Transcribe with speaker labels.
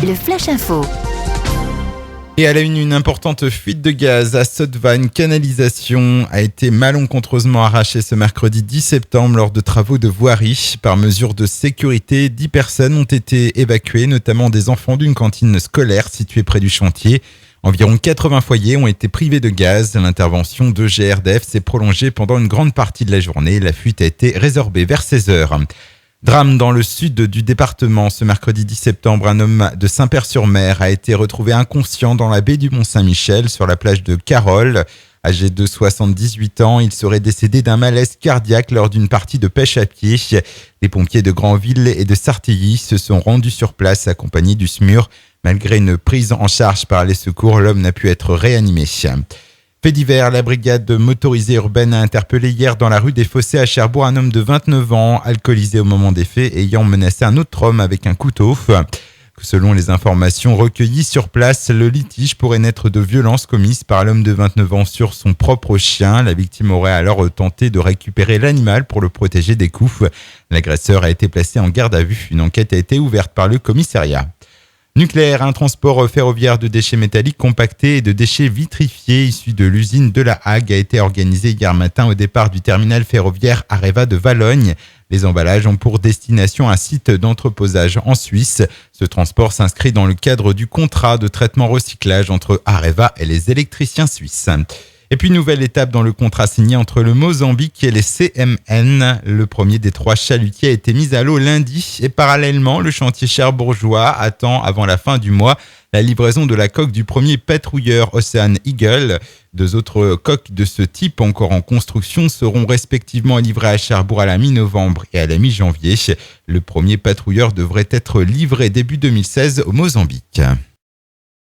Speaker 1: Le Flash Info.
Speaker 2: Et à la une importante fuite de gaz à Sotva. Une canalisation a été malencontreusement arrachée ce mercredi 10 septembre lors de travaux de voirie. Par mesure de sécurité, 10 personnes ont été évacuées, notamment des enfants d'une cantine scolaire située près du chantier. Environ 80 foyers ont été privés de gaz. L'intervention de GRDF s'est prolongée pendant une grande partie de la journée. La fuite a été résorbée vers 16h. Drame dans le sud du département. Ce mercredi 10 septembre, un homme de Saint-Père-sur-Mer a été retrouvé inconscient dans la baie du Mont-Saint-Michel sur la plage de Carole. Âgé de 78 ans, il serait décédé d'un malaise cardiaque lors d'une partie de pêche à pied. Les pompiers de Granville et de Sartilly se sont rendus sur place accompagnés du SMUR. Malgré une prise en charge par les secours, l'homme n'a pu être réanimé. Fait divers, la brigade motorisée urbaine a interpellé hier dans la rue des Fossés à Cherbourg un homme de 29 ans, alcoolisé au moment des faits, ayant menacé un autre homme avec un couteau. Selon les informations recueillies sur place, le litige pourrait naître de violences commises par l'homme de 29 ans sur son propre chien. La victime aurait alors tenté de récupérer l'animal pour le protéger des coups. L'agresseur a été placé en garde à vue. Une enquête a été ouverte par le commissariat. Nucléaire, un transport ferroviaire de déchets métalliques compactés et de déchets vitrifiés issus de l'usine de la Hague a été organisé hier matin au départ du terminal ferroviaire Areva de Valognes. Les emballages ont pour destination un site d'entreposage en Suisse. Ce transport s'inscrit dans le cadre du contrat de traitement recyclage entre Areva et les électriciens suisses. Et puis, nouvelle étape dans le contrat signé entre le Mozambique et les CMN. Le premier des 3 chalutiers a été mis à l'eau lundi et parallèlement, le chantier cherbourgeois attend avant la fin du mois la livraison de la coque du premier patrouilleur Ocean Eagle. 2 autres coques de ce type encore en construction seront respectivement livrées à Cherbourg à la mi-novembre et à la mi-janvier. Le premier patrouilleur devrait être livré début 2016 au Mozambique.